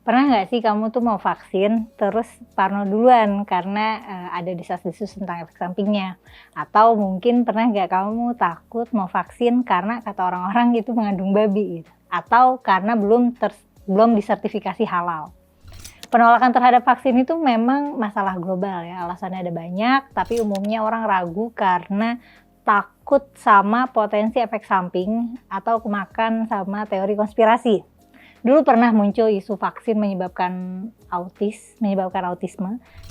Pernah nggak sih kamu tuh mau vaksin, terus parno duluan karena, ada desas-desus tentang efek sampingnya? Atau mungkin pernah nggak kamu takut mau vaksin karena kata orang-orang itu mengandung babi gitu? Atau karena belum disertifikasi halal? Penolakan terhadap vaksin itu memang masalah global ya, alasannya ada banyak, tapi umumnya orang ragu karena takut sama potensi efek samping atau kemakan sama teori konspirasi. Dulu pernah muncul isu vaksin menyebabkan autisme,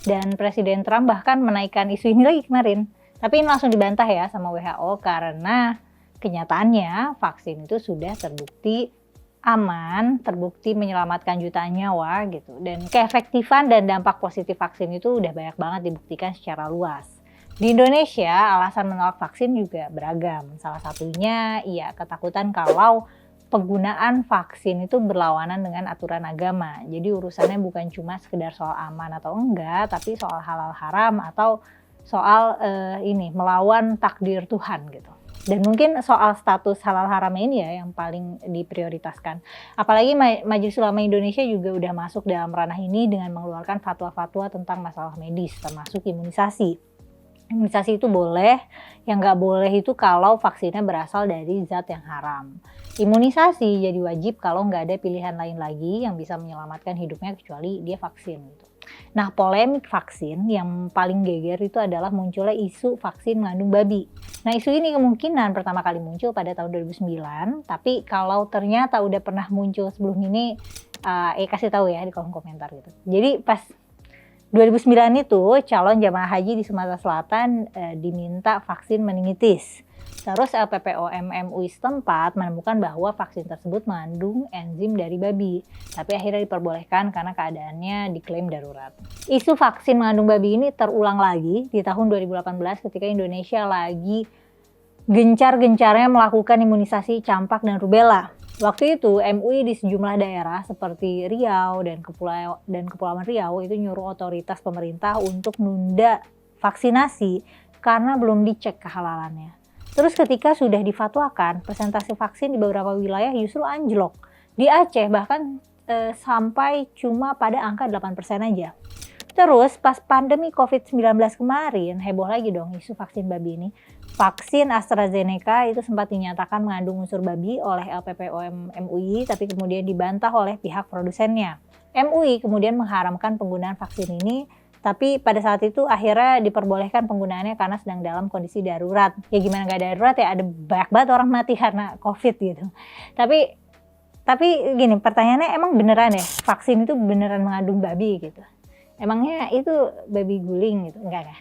dan Presiden Trump bahkan menaikkan isu ini lagi kemarin. Tapi ini langsung dibantah ya sama WHO karena kenyataannya vaksin itu sudah terbukti aman, terbukti menyelamatkan jutaan nyawa gitu. Dan keefektifan dan dampak positif vaksin itu udah banyak banget dibuktikan secara luas. Di Indonesia, alasan menolak vaksin juga beragam. Salah satunya ya ketakutan kalau penggunaan vaksin itu berlawanan dengan aturan agama. Jadi urusannya bukan cuma sekedar soal aman atau enggak, tapi soal halal haram atau soal melawan takdir Tuhan gitu. Dan mungkin soal status halal haram ini ya yang paling diprioritaskan. Apalagi Majelis Ulama Indonesia juga udah masuk dalam ranah ini dengan mengeluarkan fatwa-fatwa tentang masalah medis termasuk imunisasi. Imunisasi itu boleh, yang nggak boleh itu kalau vaksinnya berasal dari zat yang haram. Imunisasi jadi wajib kalau nggak ada pilihan lain lagi yang bisa menyelamatkan hidupnya kecuali dia vaksin gitu. Nah, polemik vaksin yang paling geger itu adalah munculnya isu vaksin mengandung babi. Nah, isu ini kemungkinan pertama kali muncul pada tahun 2009, tapi kalau ternyata udah pernah muncul sebelum ini, kasih tahu ya di kolom komentar gitu. Jadi pas 2009 itu calon jamaah haji di Sumatera Selatan diminta vaksin meningitis. Terus LPPOM MUI setempat menemukan bahwa vaksin tersebut mengandung enzim dari babi. Tapi akhirnya diperbolehkan karena keadaannya diklaim darurat. Isu vaksin mengandung babi ini terulang lagi di tahun 2018 ketika Indonesia lagi gencar-gencarnya melakukan imunisasi campak dan rubella. Waktu itu MUI di sejumlah daerah seperti Riau dan Kepulauan Riau itu nyuruh otoritas pemerintah untuk nunda vaksinasi karena belum dicek kehalalannya. Terus ketika sudah difatwakan, presentasi vaksin di beberapa wilayah justru anjlok. Di Aceh bahkan sampai cuma pada angka 8% aja. Terus pas pandemi COVID-19 kemarin, heboh lagi dong isu vaksin babi ini. Vaksin AstraZeneca itu sempat dinyatakan mengandung unsur babi oleh LPPOM MUI, tapi kemudian dibantah oleh pihak produsennya. MUI kemudian mengharamkan penggunaan vaksin ini, tapi pada saat itu akhirnya diperbolehkan penggunaannya karena sedang dalam kondisi darurat. Ya gimana nggak darurat ya, ada banyak banget orang mati karena COVID gitu. Tapi gini, pertanyaannya emang beneran ya vaksin itu beneran mengandung babi gitu? Emangnya itu babi guling gitu? Enggak.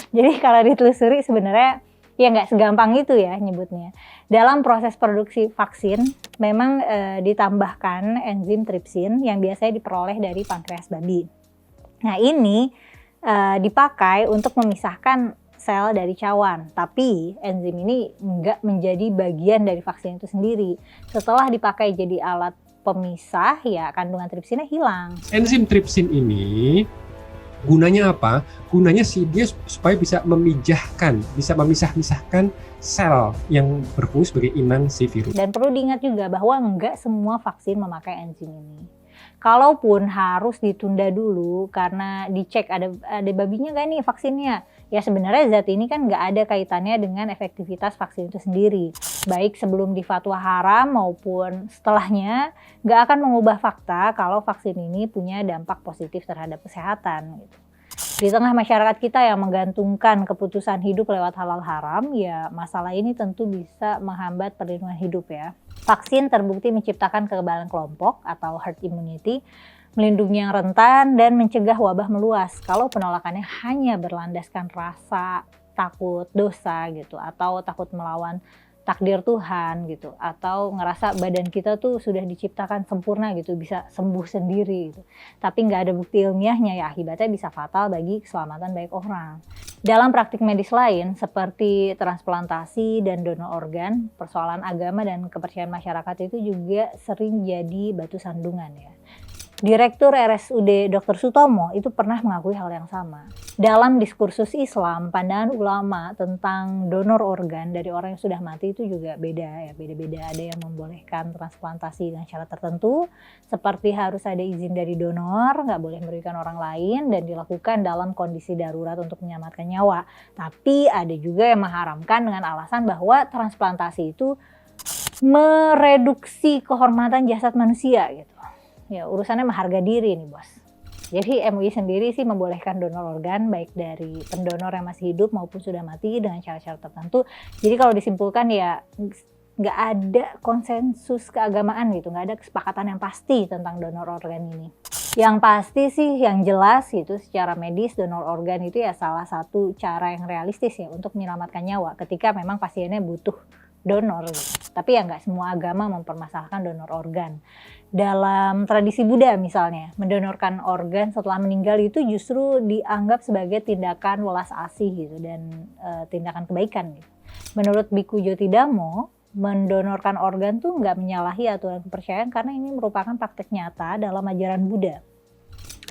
Jadi kalau ditelusuri sebenarnya ya nggak segampang itu ya nyebutnya. Dalam proses produksi vaksin memang ditambahkan enzim tripsin yang biasanya diperoleh dari pankreas babi. Nah ini dipakai untuk memisahkan sel dari cawan, tapi enzim ini nggak menjadi bagian dari vaksin itu sendiri. Setelah dipakai jadi alat pemisah, ya kandungan tripsinnya hilang. Enzim tripsin ini gunanya apa? Gunanya dia supaya bisa memisahkan sel yang berfungsi sebagai inang si virus. Dan perlu diingat juga bahwa nggak semua vaksin memakai enzim ini. Kalaupun harus ditunda dulu karena dicek ada babinya nggak nih vaksinnya. Ya sebenarnya zat ini kan nggak ada kaitannya dengan efektivitas vaksin itu sendiri. Baik sebelum difatwa haram maupun setelahnya nggak akan mengubah fakta kalau vaksin ini punya dampak positif terhadap kesehatan. Gitu. Di tengah masyarakat kita yang menggantungkan keputusan hidup lewat halal haram, ya masalah ini tentu bisa menghambat perlindungan hidup ya. Vaksin terbukti menciptakan kekebalan kelompok atau herd immunity, melindungi yang rentan dan mencegah wabah meluas. Kalau penolakannya hanya berlandaskan rasa takut dosa gitu, atau takut melawan takdir Tuhan gitu, atau ngerasa badan kita tuh sudah diciptakan sempurna gitu, bisa sembuh sendiri gitu. Tapi nggak ada bukti ilmiahnya, ya akibatnya bisa fatal bagi keselamatan banyak orang. Dalam praktik medis lain seperti transplantasi dan donor organ, persoalan agama dan kepercayaan masyarakat itu juga sering jadi batu sandungan ya. Direktur RSUD Dr. Sutomo itu pernah mengakui hal yang sama. Dalam diskursus Islam, pandangan ulama tentang donor organ dari orang yang sudah mati itu juga beda ya, beda-beda. Ada yang membolehkan transplantasi dengan syarat tertentu, seperti harus ada izin dari donor, nggak boleh merugikan orang lain, dan dilakukan dalam kondisi darurat untuk menyelamatkan nyawa. Tapi ada juga yang mengharamkan dengan alasan bahwa transplantasi itu mereduksi kehormatan jasad manusia gitu. Ya, urusannya mah harga diri nih bos. Jadi MUI sendiri sih membolehkan donor organ baik dari pendonor yang masih hidup maupun sudah mati dengan syarat-syarat tertentu. Jadi kalau disimpulkan ya nggak ada konsensus keagamaan gitu, nggak ada kesepakatan yang pasti tentang donor organ ini. Yang pasti sih, yang jelas gitu secara medis donor organ itu ya salah satu cara yang realistis ya untuk menyelamatkan nyawa ketika memang pasiennya butuh donor gitu. Tapi ya nggak semua agama mempermasalahkan donor organ. Dalam tradisi Buddha misalnya, mendonorkan organ setelah meninggal itu justru dianggap sebagai tindakan welas asih gitu dan tindakan kebaikan gitu. Menurut Biku Jotidamo, mendonorkan organ tuh nggak menyalahi aturan kepercayaan karena ini merupakan praktek nyata dalam ajaran Buddha.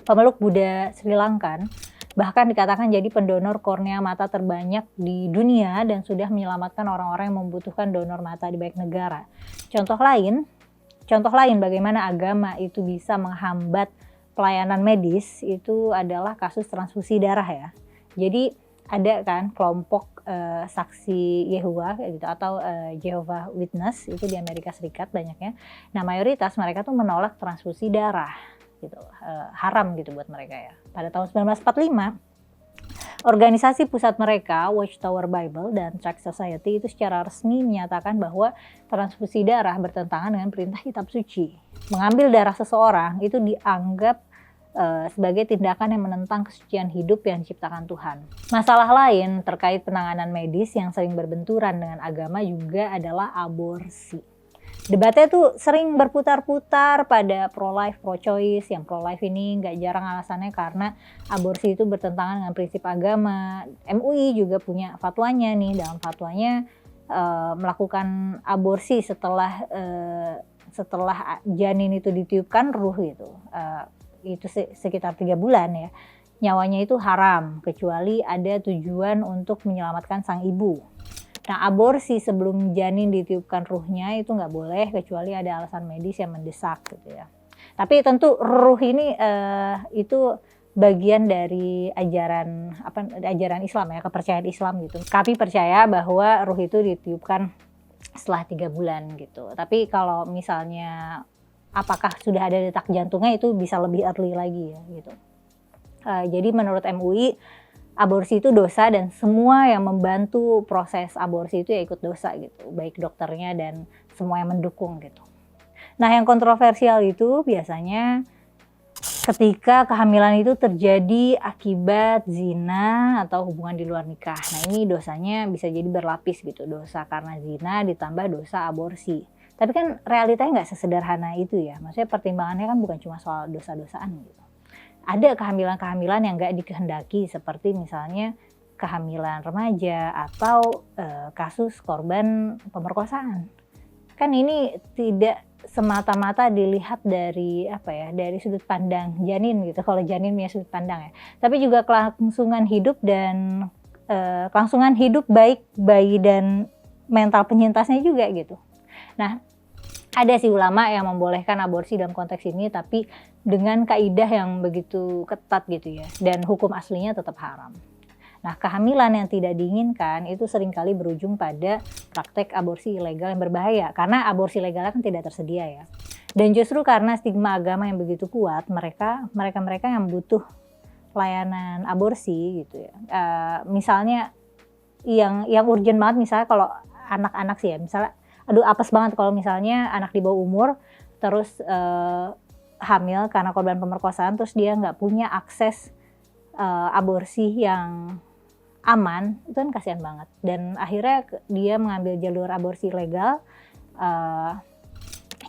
Pemeluk Buddha Sri Lankan bahkan dikatakan jadi pendonor kornea mata terbanyak di dunia dan sudah menyelamatkan orang-orang yang membutuhkan donor mata di banyak negara. Contoh lain bagaimana agama itu bisa menghambat pelayanan medis itu adalah kasus transfusi darah ya. Jadi ada kan kelompok saksi Yehova gitu atau Jehovah Witness itu di Amerika Serikat banyaknya. Nah mayoritas mereka tuh menolak transfusi darah gitu, haram gitu buat mereka ya. Pada tahun 1945 organisasi pusat mereka, Watchtower Bible dan Tract Society itu secara resmi menyatakan bahwa transfusi darah bertentangan dengan perintah kitab suci. Mengambil darah seseorang itu dianggap sebagai tindakan yang menentang kesucian hidup yang diciptakan Tuhan. Masalah lain terkait penanganan medis yang sering berbenturan dengan agama juga adalah aborsi. Debatnya tuh sering berputar-putar pada pro-life, pro-choice. Yang pro-life ini nggak jarang alasannya karena aborsi itu bertentangan dengan prinsip agama. MUI juga punya fatwanya nih, dalam fatwanya melakukan aborsi setelah janin itu ditiupkan ruh gitu. Itu sekitar 3 bulan ya. Nyawanya itu haram kecuali ada tujuan untuk menyelamatkan sang ibu. Nah, aborsi sebelum janin ditiupkan ruhnya itu nggak boleh kecuali ada alasan medis yang mendesak gitu ya. Tapi tentu ruh ini itu bagian dari ajaran Islam ya, kepercayaan Islam gitu. Kami percaya bahwa ruh itu ditiupkan setelah 3 bulan gitu. Tapi kalau misalnya apakah sudah ada detak jantungnya itu bisa lebih early lagi ya gitu. Jadi menurut MUI aborsi itu dosa dan semua yang membantu proses aborsi itu ya ikut dosa gitu, baik dokternya dan semua yang mendukung gitu. Nah yang kontroversial itu biasanya ketika kehamilan itu terjadi akibat zina atau hubungan di luar nikah. Nah ini dosanya bisa jadi berlapis gitu, dosa karena zina ditambah dosa aborsi. Tapi kan realitanya nggak sesederhana itu ya, maksudnya pertimbangannya kan bukan cuma soal dosa-dosaan gitu. Ada kehamilan-kehamilan yang nggak dikehendaki seperti misalnya kehamilan remaja atau kasus korban pemerkosaan. Kan ini tidak semata-mata dilihat dari dari sudut pandang janin gitu. Kalau janin punya sudut pandang ya. Tapi juga kelangsungan hidup dan kelangsungan hidup baik bayi dan mental penyintasnya juga gitu. Nah, ada sih ulama yang membolehkan aborsi dalam konteks ini tapi dengan kaidah yang begitu ketat gitu ya, dan hukum aslinya tetap haram. Nah, kehamilan yang tidak diinginkan itu seringkali berujung pada praktek aborsi ilegal yang berbahaya karena aborsi legalnya kan tidak tersedia ya. Dan justru karena stigma agama yang begitu kuat, mereka yang butuh layanan aborsi gitu ya. Misalnya yang urgent banget misalnya kalau anak-anak sih ya, misalnya aduh apes banget kalau misalnya anak di bawah umur terus hamil karena korban pemerkosaan terus dia nggak punya akses aborsi yang aman, itu kan kasihan banget. Dan akhirnya dia mengambil jalur aborsi legal,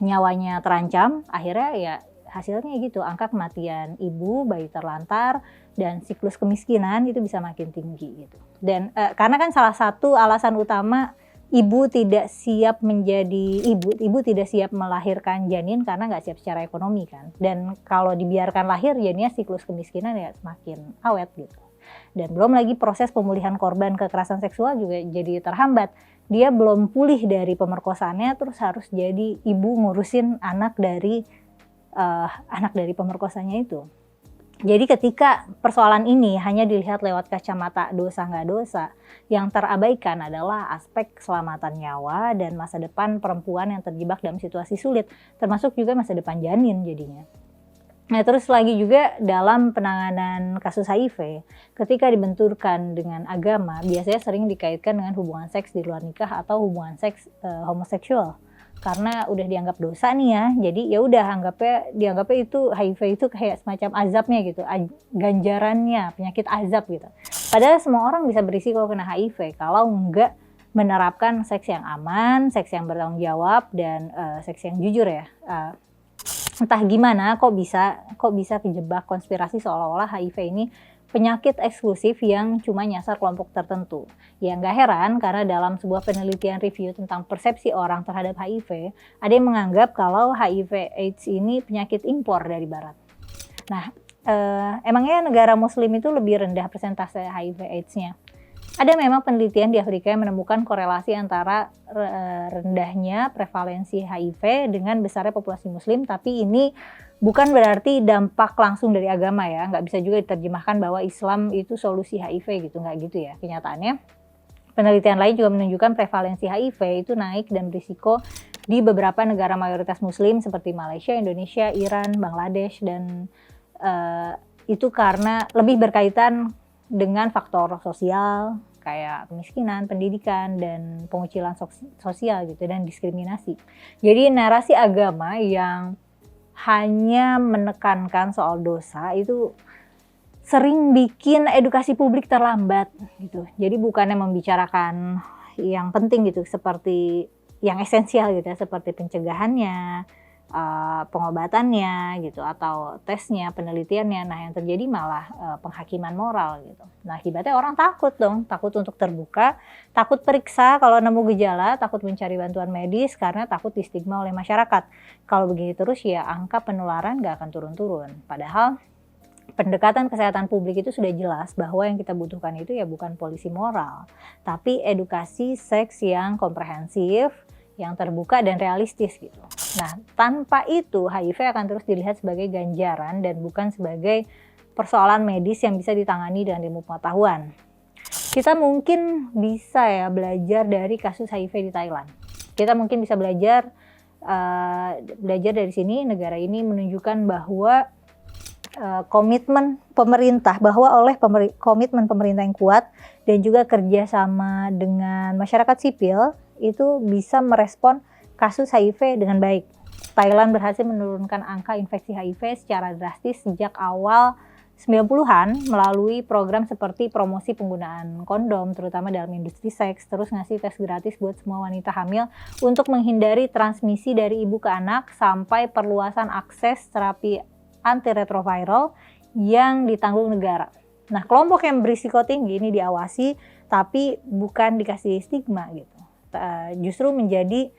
nyawanya terancam, akhirnya ya hasilnya gitu, angka kematian ibu, bayi terlantar, dan siklus kemiskinan itu bisa makin tinggi gitu. Dan karena kan salah satu alasan utama ibu tidak siap menjadi ibu tidak siap melahirkan janin karena nggak siap secara ekonomi kan. Dan kalau dibiarkan lahir jadinya siklus kemiskinan ya semakin awet gitu. Dan belum lagi proses pemulihan korban kekerasan seksual juga jadi terhambat. Dia belum pulih dari pemerkosaannya terus harus jadi ibu ngurusin anak dari pemerkosanya itu. Jadi ketika persoalan ini hanya dilihat lewat kacamata dosa nggak dosa, yang terabaikan adalah aspek keselamatan nyawa dan masa depan perempuan yang terjebak dalam situasi sulit, termasuk juga masa depan janin jadinya. Nah terus lagi juga dalam penanganan kasus HIV, ketika dibenturkan dengan agama, biasanya sering dikaitkan dengan hubungan seks di luar nikah atau hubungan seks homoseksual. Karena udah dianggap dosa nih ya, jadi ya udah dianggapnya itu HIV itu kayak semacam azabnya gitu, ganjarannya, penyakit azab gitu. Padahal semua orang bisa berisiko kena HIV kalau nggak menerapkan seks yang aman, seks yang bertanggung jawab, dan seks yang jujur ya. Entah gimana kok bisa kejebak konspirasi seolah-olah HIV ini penyakit eksklusif yang cuma nyasar kelompok tertentu. Ya nggak heran karena dalam sebuah penelitian review tentang persepsi orang terhadap HIV, ada yang menganggap kalau HIV AIDS ini penyakit impor dari barat. Nah, emangnya negara muslim itu lebih rendah persentase HIV AIDS-nya? Ada memang penelitian di Afrika yang menemukan korelasi antara rendahnya prevalensi HIV dengan besarnya populasi muslim, tapi ini bukan berarti dampak langsung dari agama ya, nggak bisa juga diterjemahkan bahwa Islam itu solusi HIV gitu, nggak gitu ya kenyataannya. Penelitian lain juga menunjukkan prevalensi HIV itu naik dan berisiko di beberapa negara mayoritas muslim seperti Malaysia, Indonesia, Iran, Bangladesh, dan itu karena lebih berkaitan dengan faktor sosial kayak kemiskinan, pendidikan, dan pengucilan sosial gitu, dan diskriminasi. Jadi narasi agama yang hanya menekankan soal dosa itu sering bikin edukasi publik terlambat gitu. Jadi bukannya membicarakan yang penting gitu, seperti yang esensial gitu ya, seperti pencegahannya, pengobatannya gitu, atau tesnya, penelitiannya. Nah yang terjadi malah penghakiman moral gitu. Nah akibatnya orang takut dong, takut untuk terbuka, takut periksa kalau nemu gejala, takut mencari bantuan medis karena takut distigma oleh masyarakat. Kalau begini terus ya angka penularan gak akan turun-turun. Padahal pendekatan kesehatan publik itu sudah jelas bahwa yang kita butuhkan itu ya bukan polisi moral, tapi edukasi seks yang komprehensif, yang terbuka dan realistis gitu. Nah, tanpa itu HIV akan terus dilihat sebagai ganjaran dan bukan sebagai persoalan medis yang bisa ditangani dengan ilmu pengetahuan. Kita mungkin bisa ya belajar dari kasus HIV di Thailand. Kita mungkin bisa belajar dari sini. Negara ini menunjukkan bahwa komitmen pemerintah, komitmen pemerintah yang kuat dan juga kerjasama dengan masyarakat sipil itu bisa merespon kasus HIV dengan baik. Thailand berhasil menurunkan angka infeksi HIV secara drastis sejak awal 90-an melalui program seperti promosi penggunaan kondom terutama dalam industri seks, terus ngasih tes gratis buat semua wanita hamil untuk menghindari transmisi dari ibu ke anak, sampai perluasan akses terapi antiretroviral yang ditanggung negara. Nah, kelompok yang berisiko tinggi ini diawasi tapi bukan dikasih stigma gitu. Justru menjadi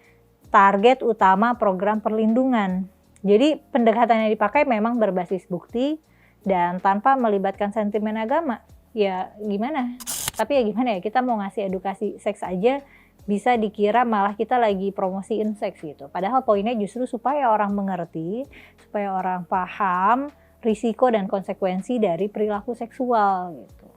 target utama program perlindungan. Jadi pendekatan yang dipakai memang berbasis bukti dan tanpa melibatkan sentimen agama. Ya gimana? Tapi ya gimana ya, kita mau ngasih edukasi seks aja bisa dikira malah kita lagi promosiin seks gitu. Padahal poinnya justru supaya orang mengerti, supaya orang paham risiko dan konsekuensi dari perilaku seksual gitu.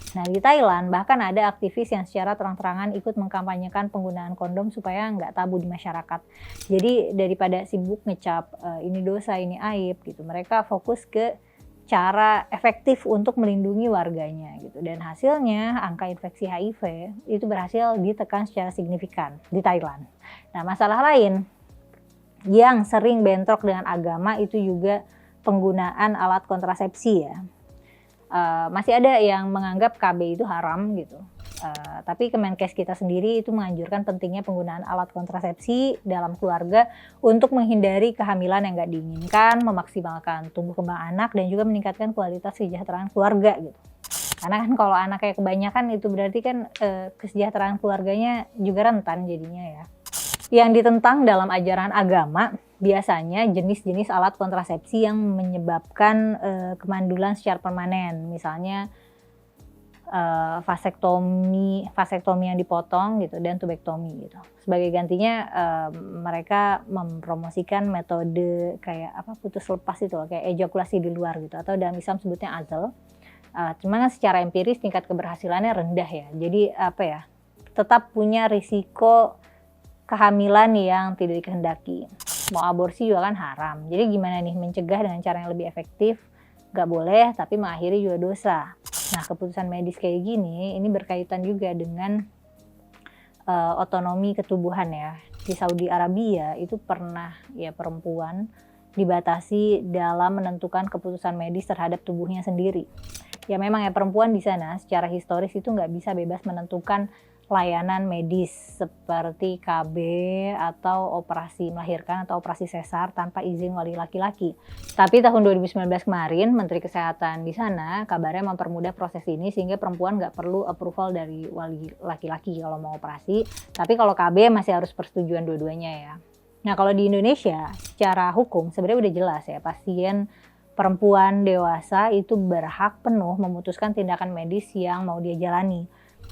Nah di Thailand bahkan ada aktivis yang secara terang-terangan ikut mengkampanyekan penggunaan kondom supaya nggak tabu di masyarakat. Jadi daripada sibuk ngecap ini dosa, ini aib gitu, mereka fokus ke cara efektif untuk melindungi warganya gitu. Dan hasilnya angka infeksi HIV itu berhasil ditekan secara signifikan di Thailand. Nah masalah lain yang sering bentrok dengan agama itu juga penggunaan alat kontrasepsi ya. Masih ada yang menganggap KB itu haram gitu. Tapi Kemenkes kita sendiri itu menganjurkan pentingnya penggunaan alat kontrasepsi dalam keluarga untuk menghindari kehamilan yang nggak diinginkan, memaksimalkan tumbuh kembang anak, dan juga meningkatkan kualitas kesejahteraan keluarga gitu. Karena kan kalau anaknya kebanyakan itu berarti kan kesejahteraan keluarganya juga rentan jadinya ya. Yang ditentang dalam ajaran agama biasanya jenis-jenis alat kontrasepsi yang menyebabkan kemandulan secara permanen. Misalnya vasektomi yang dipotong gitu dan tubektomi gitu. Sebagai gantinya mereka mempromosikan metode kayak putus lepas itu loh, kayak ejakulasi di luar gitu, atau dalam Islam sebutnya azal. Cuman secara empiris tingkat keberhasilannya rendah ya. Jadi tetap punya risiko kehamilan yang tidak dikehendaki. Mau aborsi juga kan haram. Jadi gimana nih mencegah dengan cara yang lebih efektif? Gak boleh, tapi mengakhiri juga dosa. Nah, keputusan medis kayak gini, ini berkaitan juga dengan otonomi ketubuhan ya. Di Saudi Arabia itu pernah ya perempuan dibatasi dalam menentukan keputusan medis terhadap tubuhnya sendiri. Ya memang ya perempuan di sana secara historis itu nggak bisa bebas menentukan layanan medis seperti KB atau operasi melahirkan atau operasi sesar tanpa izin wali laki-laki. Tapi tahun 2019 kemarin Menteri Kesehatan di sana kabarnya mempermudah proses ini sehingga perempuan nggak perlu approval dari wali laki-laki kalau mau operasi. Tapi kalau KB masih harus persetujuan dua-duanya ya. Nah kalau di Indonesia secara hukum sebenarnya udah jelas ya, pasien perempuan dewasa itu berhak penuh memutuskan tindakan medis yang mau dia jalani.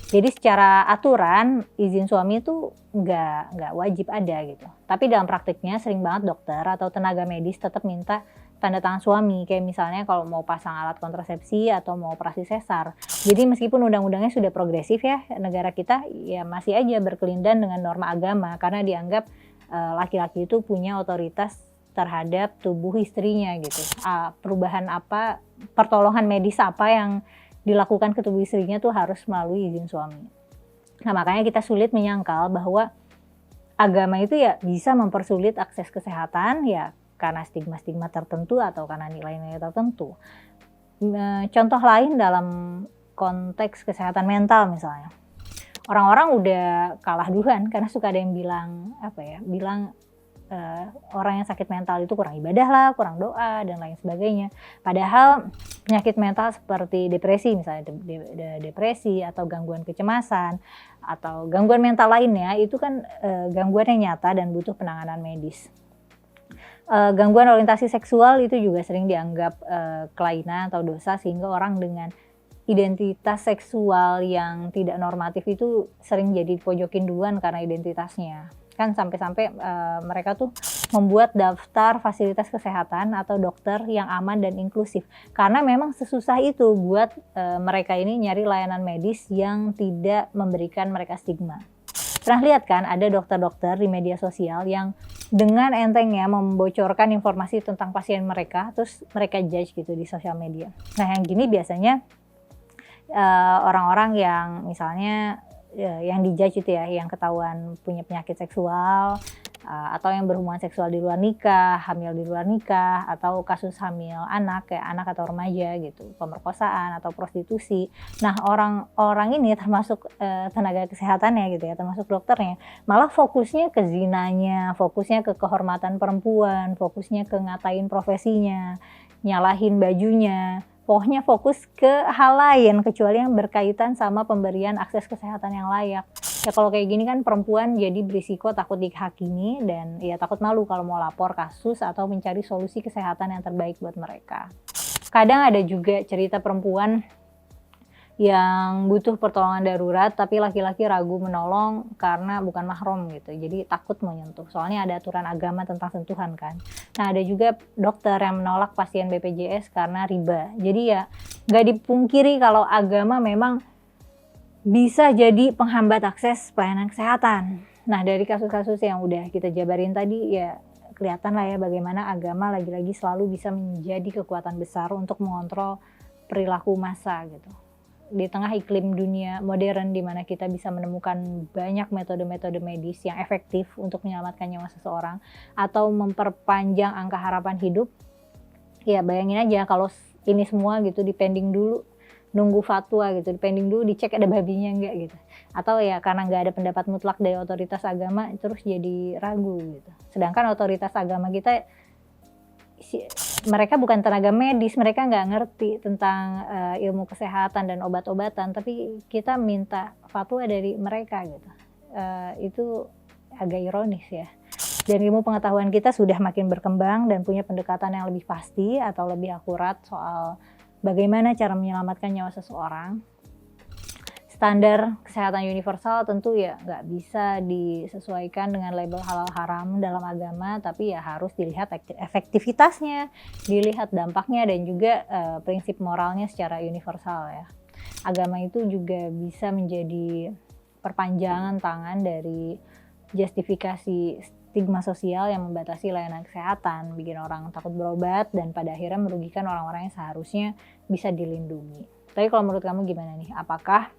Jadi secara aturan izin suami itu nggak wajib ada gitu. Tapi dalam praktiknya sering banget dokter atau tenaga medis tetap minta tanda tangan suami. Kayak misalnya kalau mau pasang alat kontrasepsi atau mau operasi sesar. Jadi meskipun undang-undangnya sudah progresif ya, negara kita ya masih aja berkelindan dengan norma agama. Karena dianggap laki-laki itu punya otoritas terhadap tubuh istrinya gitu. Perubahan apa, pertolongan medis apa yang dilakukan ke tubuh istrinya tuh harus melalui izin suami. Nah makanya kita sulit menyangkal bahwa agama itu ya bisa mempersulit akses kesehatan ya karena stigma-stigma tertentu atau karena nilai-nilai tertentu. Contoh lain dalam konteks kesehatan mental misalnya. Orang-orang udah kalah duluan karena suka ada yang bilang orang yang sakit mental itu kurang ibadah lah, kurang doa dan lain sebagainya. Padahal penyakit mental seperti depresi misalnya, depresi atau gangguan kecemasan atau gangguan mental lainnya itu kan gangguan yang nyata dan butuh penanganan medis. Gangguan orientasi seksual itu juga sering dianggap kelainan atau dosa sehingga orang dengan identitas seksual yang tidak normatif itu sering jadi dipojokin duluan karena identitasnya. Kan sampai-sampai mereka tuh membuat daftar fasilitas kesehatan atau dokter yang aman dan inklusif. Karena memang sesusah itu buat mereka ini nyari layanan medis yang tidak memberikan mereka stigma. Pernah lihat kan ada dokter-dokter di media sosial yang dengan entengnya membocorkan informasi tentang pasien mereka, terus mereka judge gitu di sosial media. Nah yang gini biasanya orang-orang yang misalnya yang dijudge itu ya, yang ketahuan punya penyakit seksual atau yang berhubungan seksual di luar nikah, hamil di luar nikah, atau kasus hamil anak kayak anak atau remaja gitu, pemerkosaan atau prostitusi. Nah orang-orang ini termasuk tenaga kesehatannya gitu ya, termasuk dokternya, malah fokusnya ke zinanya, fokusnya ke kehormatan perempuan, fokusnya ke ngatain profesinya, nyalahin bajunya. Pokoknya fokus ke hal lain kecuali yang berkaitan sama pemberian akses kesehatan yang layak. Ya kalau kayak gini kan perempuan jadi berisiko takut dihakimi dan ya takut malu kalau mau lapor kasus atau mencari solusi kesehatan yang terbaik buat mereka. Kadang ada juga cerita perempuan yang butuh pertolongan darurat tapi laki-laki ragu menolong karena bukan mahram gitu, jadi takut menyentuh soalnya ada aturan agama tentang sentuhan kan. Nah ada juga dokter yang menolak pasien BPJS karena riba. Jadi ya nggak dipungkiri kalau agama memang bisa jadi penghambat akses pelayanan kesehatan. Nah dari kasus-kasus yang udah kita jabarin tadi ya kelihatan lah ya bagaimana agama lagi-lagi selalu bisa menjadi kekuatan besar untuk mengontrol perilaku massa gitu. Di tengah iklim dunia modern di mana kita bisa menemukan banyak metode-metode medis yang efektif untuk menyelamatkan nyawa seseorang atau memperpanjang angka harapan hidup, ya bayangin aja kalau ini semua gitu dipending dulu, nunggu fatwa gitu, dipending dulu dicek ada babinya enggak gitu, atau ya karena nggak ada pendapat mutlak dari otoritas agama terus jadi ragu gitu. Sedangkan otoritas agama kita mereka bukan tenaga medis, mereka nggak ngerti tentang ilmu kesehatan dan obat-obatan, tapi kita minta fatwa dari mereka gitu. Itu agak ironis ya. Dan ilmu pengetahuan kita sudah makin berkembang dan punya pendekatan yang lebih pasti atau lebih akurat soal bagaimana cara menyelamatkan nyawa seseorang. Standar kesehatan universal tentu ya nggak bisa disesuaikan dengan label halal haram dalam agama, tapi ya harus dilihat efektivitasnya, dilihat dampaknya, dan juga prinsip moralnya secara universal ya. Agama itu juga bisa menjadi perpanjangan tangan dari justifikasi stigma sosial yang membatasi layanan kesehatan, bikin orang takut berobat, dan pada akhirnya merugikan orang-orang yang seharusnya bisa dilindungi. Tapi kalau menurut kamu gimana nih? Apakah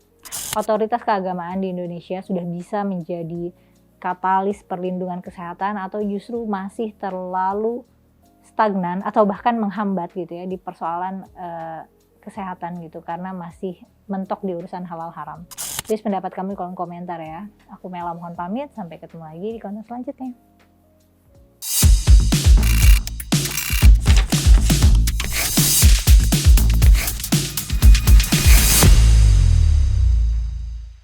otoritas keagamaan di Indonesia sudah bisa menjadi katalis perlindungan kesehatan atau justru masih terlalu stagnan atau bahkan menghambat gitu ya di persoalan kesehatan gitu karena masih mentok di urusan halal haram? Tulis pendapat kamu di kolom komentar ya. Aku Mela mohon pamit, sampai ketemu lagi di konten selanjutnya.